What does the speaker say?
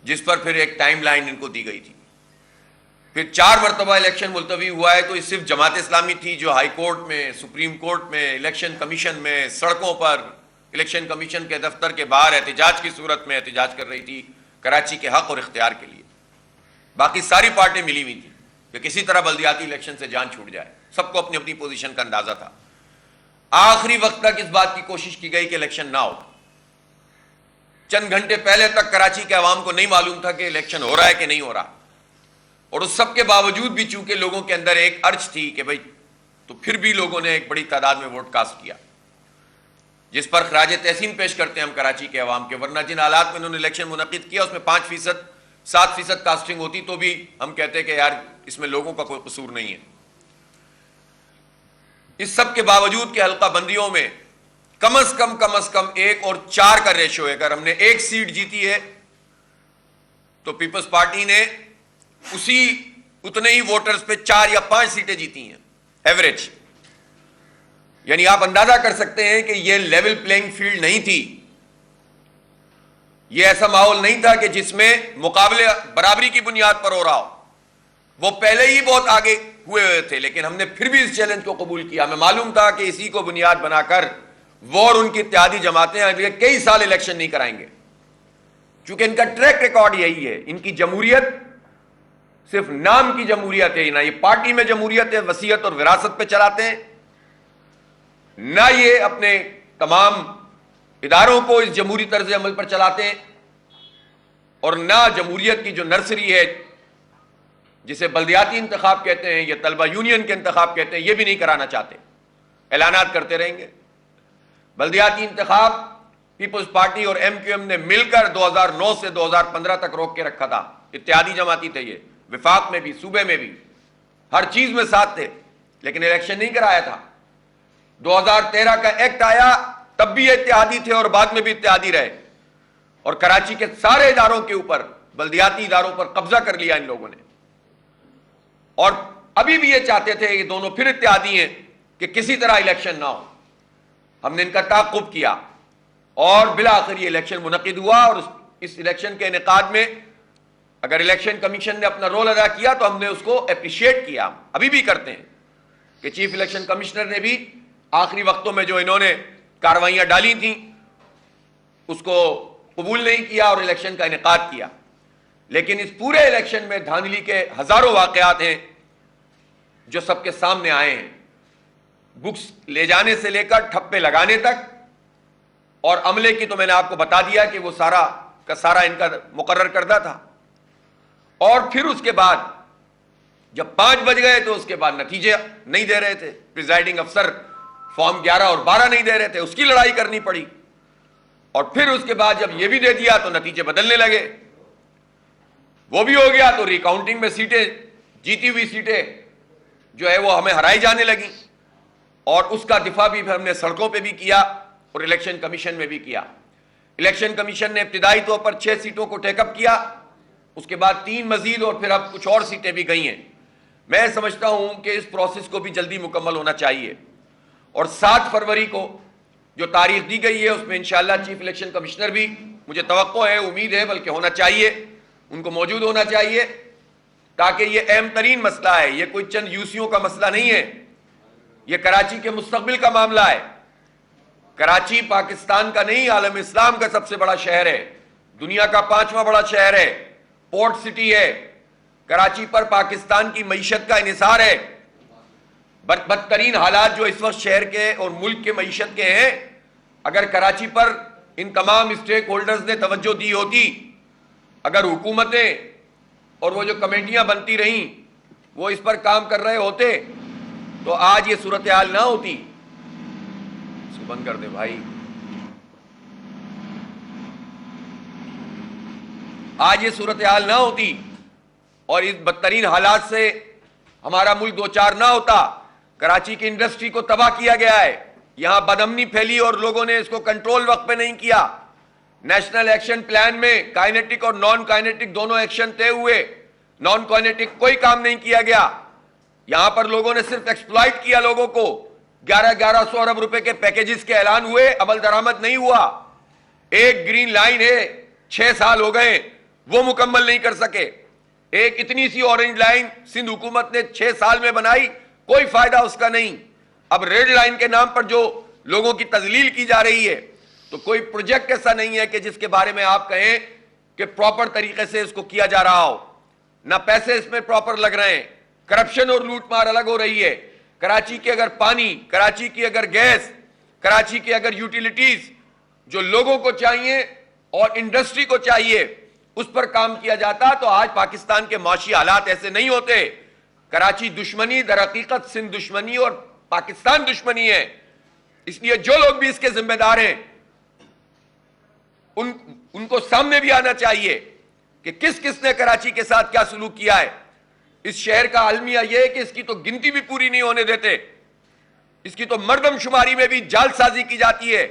جس پر پھر ایک ٹائم لائن ان کو دی گئی تھی. پھر 4 مرتبہ الیکشن ملتوی ہوا ہے تو یہ صرف جماعت اسلامی تھی جو ہائی کورٹ میں، سپریم کورٹ میں، الیکشن کمیشن میں، سڑکوں پر، الیکشن کمیشن کے دفتر کے باہر احتجاج کی صورت میں احتجاج کر رہی تھی کراچی کے حق اور اختیار کے لیے. باقی ساری پارٹیاں ملی ہوئی تھیں کہ کسی طرح بلدیاتی الیکشن سے جان چھوٹ جائے. سب کو اپنی اپنی پوزیشن کا اندازہ تھا. آخری وقت تک اس بات کی کوشش کی گئی کہ الیکشن نہ ہو. چند گھنٹے پہلے تک کراچی کے عوام کو نہیں معلوم تھا کہ الیکشن ہو رہا ہے کہ نہیں ہو رہا. اور اس سب کے باوجود بھی چونکہ لوگوں کے اندر ایک ارج تھی کہ بھئی تو پھر بھی لوگوں نے ایک بڑی تعداد میں ووٹ کاسٹ کیا، جس پر خراج تحسین پیش کرتے ہیں ہم کراچی کے عوام کے. ورنہ جن حالات میں انہوں نے الیکشن منعقد کیا اس میں 5%، 7% کاسٹنگ ہوتی تو بھی ہم کہتے کہ یار اس میں لوگوں کا کوئی قصور نہیں ہے. اس سب کے باوجود کہ حلقہ بندیوں میں کم از کم 1 اور 4 کا ریشو ہے. اگر ہم نے 1 سیٹ جیتی ہے تو پیپلز پارٹی نے اتنے ہی ووٹرز پہ 4 یا 5 سیٹیں جیتی ہیں ایوریج. یعنی آپ اندازہ کر سکتے ہیں کہ یہ لیول پلینگ فیلڈ نہیں تھی. یہ ایسا ماحول نہیں تھا کہ جس میں مقابلے برابری کی بنیاد پر ہو رہا ہو. وہ پہلے ہی بہت آگے ہوئے تھے لیکن ہم نے پھر بھی اس چیلنج کو قبول کیا. ہمیں معلوم تھا کہ اسی کو بنیاد بنا کر وہ اور ان کی اتحادی جماعتیں اگلے کئی سال الیکشن نہیں کرائیں گے، چونکہ ان کا ٹریک ریکارڈ یہی ہے. ان کی جمہوریت صرف نام کی جمہوریت ہے، نہ یہ پارٹی میں جمہوریت ہے وصیت اور وراثت پہ چلاتے ہیں، نہ یہ اپنے تمام اداروں کو اس جمہوری طرز عمل پر چلاتے ہیں، اور نہ جمہوریت کی جو نرسری ہے جسے بلدیاتی انتخاب کہتے ہیں یا طلبہ یونین کے انتخاب کہتے ہیں یہ بھی نہیں کرانا چاہتے. اعلانات کرتے رہیں گے. بلدیاتی انتخاب پیپلز پارٹی اور ایم کیو ایم نے مل کر 2009 سے 2015 تک روک کے رکھا تھا. اتحادی جماعتی تھے یہ، وفاق میں بھی، صوبے میں بھی، ہر چیز میں ساتھ تھے، لیکن الیکشن نہیں کرایا تھا. 2013 کا ایکٹ آیا تب بھی اتحادی تھے اور بعد میں بھی اتحادی رہے، اور کراچی کے سارے اداروں کے اوپر، بلدیاتی اداروں پر قبضہ کر لیا ان لوگوں نے. اور ابھی بھی یہ چاہتے تھے کہ دونوں پھر اتحادی ہیں کہ کسی طرح الیکشن نہ ہو. ہم نے ان کا تعاقب کیا اور بالآخر یہ الیکشن منعقد ہوا. اور اس الیکشن کے انعقاد میں اگر الیکشن کمیشن نے اپنا رول ادا کیا تو ہم نے اس کو اپریشیٹ کیا، ابھی بھی کرتے ہیں کہ چیف الیکشن کمشنر نے بھی آخری وقتوں میں جو انہوں نے کاروائیاں ڈالی تھیں اس کو قبول نہیں کیا اور الیکشن کا انعقاد کیا. لیکن اس پورے الیکشن میں دھاندلی کے ہزاروں واقعات ہیں جو سب کے سامنے آئے ہیں، بکس لے جانے سے لے کر ٹھپے لگانے تک. اور عملے کی تو میں نے آپ کو بتا دیا کہ وہ سارا کا سارا ان کا مقرر کردہ تھا. اور پھر اس کے بعد جب 5 بج گئے تو اس کے بعد نتیجے نہیں دے رہے تھے. پریزائڈنگ افسر فارم 11 اور 12 نہیں دے رہے تھے، اس کی لڑائی کرنی پڑی. اور پھر اس کے بعد جب یہ بھی دے دیا تو نتیجے بدلنے لگے. وہ بھی ہو گیا تو ریکاؤنٹنگ میں سیٹیں، جیتی ہوئی سیٹیں جو ہے وہ ہمیں ہرائی جانے لگیں. اور اس کا دفاع بھی ہم نے سڑکوں پہ بھی کیا اور الیکشن کمیشن میں بھی کیا. الیکشن کمیشن نے ابتدائی طور پر 6 سیٹوں کو ٹیک اپ کیا، اس کے بعد 3 مزید اور پھر اب کچھ اور سیٹیں بھی گئی ہیں. میں سمجھتا ہوں کہ اس پروسیس کو بھی جلدی مکمل ہونا چاہیے. اور 7 فروری کو جو تاریخ دی گئی ہے اس میں انشاءاللہ چیف الیکشن کمشنر بھی، مجھے توقع ہے، امید ہے بلکہ ہونا چاہیے، ان کو موجود ہونا چاہیے، تاکہ یہ اہم ترین مسئلہ ہے. یہ کوئی چند یوسیوں کا مسئلہ نہیں ہے، یہ کراچی کے مستقبل کا معاملہ ہے. کراچی پاکستان کا نہیں، عالم اسلام کا سب سے بڑا شہر ہے، دنیا کا 5واں بڑا شہر ہے، پورٹ سٹی ہے. کراچی پر پاکستان کی معیشت کا انحصار ہے. بدترین حالات جو اس وقت شہر کے اور ملک کے معیشت کے ہیں، اگر کراچی پر ان تمام اسٹیک ہولڈرز نے توجہ دی ہوتی، اگر حکومتیں اور وہ جو کمیٹیاں بنتی رہیں وہ اس پر کام کر رہے ہوتے تو آج یہ صورتحال نہ ہوتی. اس کو بند کر دے بھائی. آج یہ صورتحال نہ ہوتی اور اس بدترین حالات سے ہمارا ملک دوچار نہ ہوتا. کراچی کی انڈسٹری کو تباہ کیا گیا ہے، یہاں بدامنی پھیلی اور لوگوں نے اس کو کنٹرول وقت پہ نہیں کیا. نیشنل ایکشن پلان میں کائنیٹک اور نان کائنیٹک دونوں ایکشن طے ہوئے، نان کائنیٹک کوئی کام نہیں کیا گیا. یہاں پر لوگوں نے صرف ایکسپلائٹ کیا لوگوں کو. 1100 ارب روپے کے پیکیجز کے اعلان ہوئے، عمل درآمد نہیں ہوا. ایک گرین لائن ہے، 6 سال ہو گئے، وہ مکمل نہیں کر سکے. ایک اتنی سی اورنج لائن سندھ حکومت نے 6 سال میں بنائی, کوئی فائدہ اس کا نہیں. اب ریڈ لائن کے نام پر جو لوگوں کی تذلیل کی جا رہی ہے, تو کوئی پروجیکٹ ایسا نہیں ہے کہ جس کے بارے میں آپ کہیں کہ پراپر طریقے سے اس کو کیا جا رہا ہو. نہ پیسے اس میں پراپر لگ رہے ہیں, کرپشن اور لوٹ مار الگ ہو رہی ہے. کراچی کے اگر پانی, کراچی کی اگر گیس, کراچی کی اگر یوٹیلیٹیز جو لوگوں کو چاہیے اور انڈسٹری کو چاہیے اس پر کام کیا جاتا تو آج پاکستان کے معاشی حالات ایسے نہیں ہوتے. کراچی دشمنی در حقیقت سندھ دشمنی اور پاکستان دشمنی ہے. اس لیے جو لوگ بھی اس کے ذمہ دار ہیں ان کو سامنے بھی آنا چاہیے کہ کس کس نے کراچی کے ساتھ کیا سلوک کیا ہے. اس شہر کا المیہ یہ ہے کہ اس کی تو گنتی بھی پوری نہیں ہونے دیتے, اس کی تو مردم شماری میں بھی جال سازی کی جاتی ہے.